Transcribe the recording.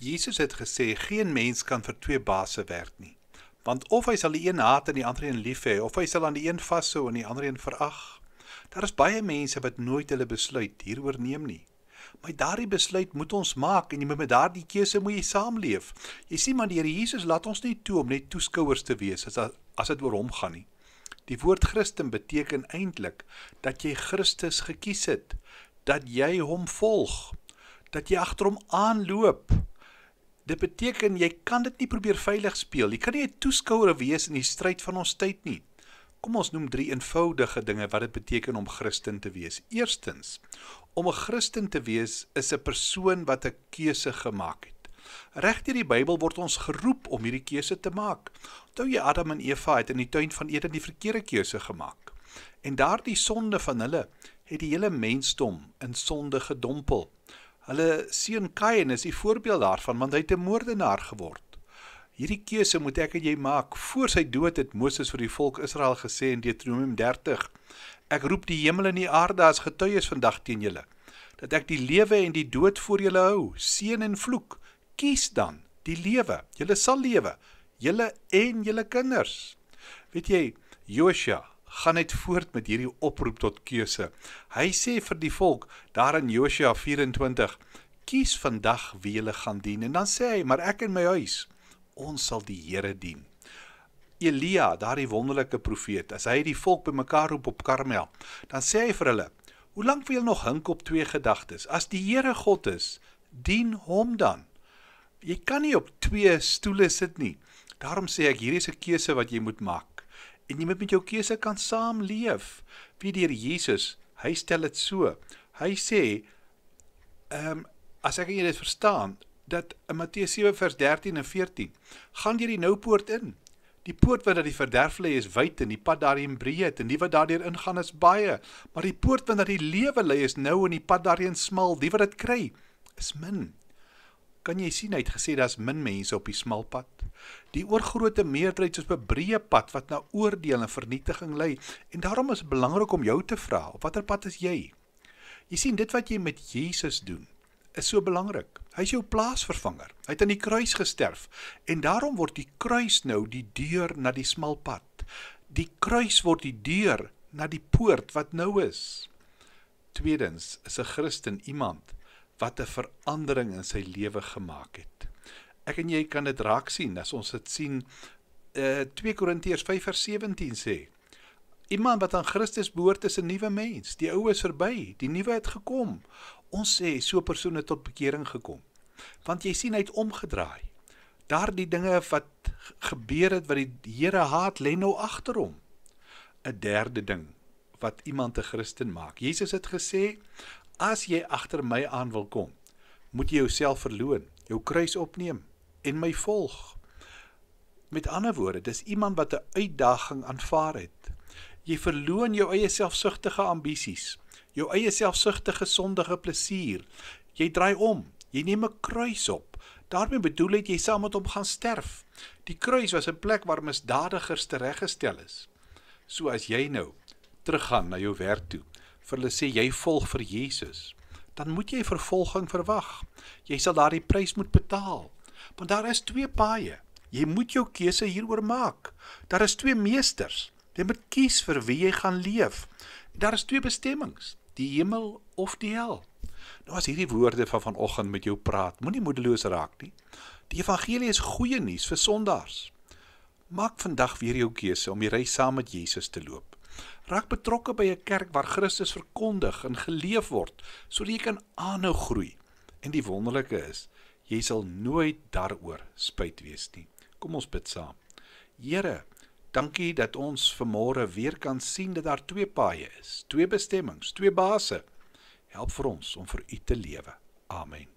Jesus het gesê, geen mens kan vir twee baase werk nie. Want of hy sal die een haat en die ander een lief hê, of hy sal aan die een vashou en die ander een verag. Daar is baie mense wat nooit hulle besluit hieroor neem nie. Maar daardie besluit moet ons maak en jy moet met daardie keuse moet jy saamleef. Jy sien maar die Here Jesus laat ons nie toe om net toeskouers te wees as dit oor hom gaan nie. Die woord Christen beteken eintlik dat jy Christus gekies het, dat jy hom volg, dat jy agter hom aanloop. Dit beteken, jy kan dit nie probeer veilig speel. Jy kan nie 'n toeskouer wees in die stryd van ons tyd nie. Kom ons noem 3 eenvoudige dinge wat dit beteken om Christen te wees. Eerstens, om 'n Christen te wees is 'n persoon wat 'n keuse gemaak het. Reg deur die Bybel word ons geroep om hierdie keuse te maak. Onthou jy Adam en Eva het in die tuin van Eden die verkeerde keuse gemaak. En daardie sonde van hulle het die hele mensdom in sonde gedompel. Hulle seun Kain is die voorbeeld daarvan, want hy het 'n moordenaar geword. Hierdie keuse moet ek en jy maak. Voor sy dood het Moses vir die volk Israel gesê in Deuteronomium 30, ek roep die hemel en die aarde as getuies vandag teen julle, dat ek die lewe en die dood voor julle hou, seën en vloek. Kies dan die lewe. Julle sal lewe, julle en julle kinders. Weet jy, Josua gaan net voort met hierdie oproep tot keuse. Hy sê vir die volk, daar in Josua 24, kies vandag wie julle gaan dien. En dan sê hy, maar ek en my huis, ons sal die Here dien. Elia, daardie wonderlike profeet, as hy die volk bymekaar roep op Karmel, dan sê hy vir hulle, hoe lank wil julle nog hink op 2 gedagtes? As die Here God is, dien hom dan. Jy kan nie op 2 stoele sit nie. Daarom sê ek, hier is 'n keuse wat jy moet maak. En jy moet met jou keuse kan saamleef. Wie die Here Jesus, hy stel dit so. Hy sê, as ek en jy dit verstaan, dat in Matteus 7 vers 13 en 14, gaan deur die nou poort in. Die poort wat dat die verderf lê is wyd en die pad daarin breed en die wat daardeur ingaan is baie, maar die poort wat na die lewe lê is nou en die pad daarin smal, die wat dit kry is min. Kan jy sien, hy het gesê, daar's min mense op die smal pad. Die oorgrote meerderheid is op 'n breë pad wat na oordeel en vernietiging lei. En daarom is dit belangrik om jou te vra, op watter pad is jy? Jy sien, dit wat jy met Jesus doen, is so belangrik. Hy is jou plaasvervanger. Hy het aan die kruis gesterf. En daarom word die kruis nou die deur na die smal pad. Die kruis word die deur na die poort wat nou is. Tweedens is 'n Christen iemand wat 'n verandering in sy lewe gemaak het. Ek en jy kan dit raak sien, as ons dit sien, 2 Korintiërs 5 vers 17 sê, iemand wat aan Christus behoort is 'n nuwe mens, die ou is verby, die nuwe het gekom. Ons sê, so 'n persoon het tot bekering gekom, want jy sien, hy het omgedraai. Daardie dinge wat gebeur het, wat die Here haat, lê nou agter hom. 'n Derde ding, wat iemand 'n Christen maak. Jesus het gesê, as jy agter my aan wil kom, moet jy jouself verloon, jou kruis opneem en my volg. Met ander woorde, dis iemand wat 'n uitdaging aanvaar het. Jy verloon jou eie selfsugtige ambisies, jou eie selfsugtige sondige plesier. Jy draai om, jy neem 'n kruis op. Daarmee bedoel het jy saam met hom gaan sterf. Die kruis was 'n plek waar misdadigers tereggestel is. So as jy nou teruggaan na jou werk toe, vir hulle sê jy volg vir Jesus, dan moet jy vervolging verwag. Jy sal daardie prys moet betaal. Want daar is 2 paaie. Jy moet jou keuse hieroor maak. Daar is 2 meesters. Jy moet kies vir wie jy gaan leef. Daar is 2 bestemmings, die hemel of die hel. Nou as hierdie woorde van vanoggend met jou praat, moenie moedeloos raak nie. Die evangelie is goeie nuus vir sondaars. Maak vandag weer jou keuse om die reis saam met Jesus te loop. Raak betrokke by 'n kerk waar Christus verkondig en geleef word, sodat jy kan aanhou groei. En die wonderlike is, jy sal nooit daaroor spyt wees nie. Kom ons bid saam. Here, dankie dat ons vanmôre weer kan sien dat daar 2 paaie is, 2 bestemmings, 2 baase. Help vir ons om vir U te lewe. Amen.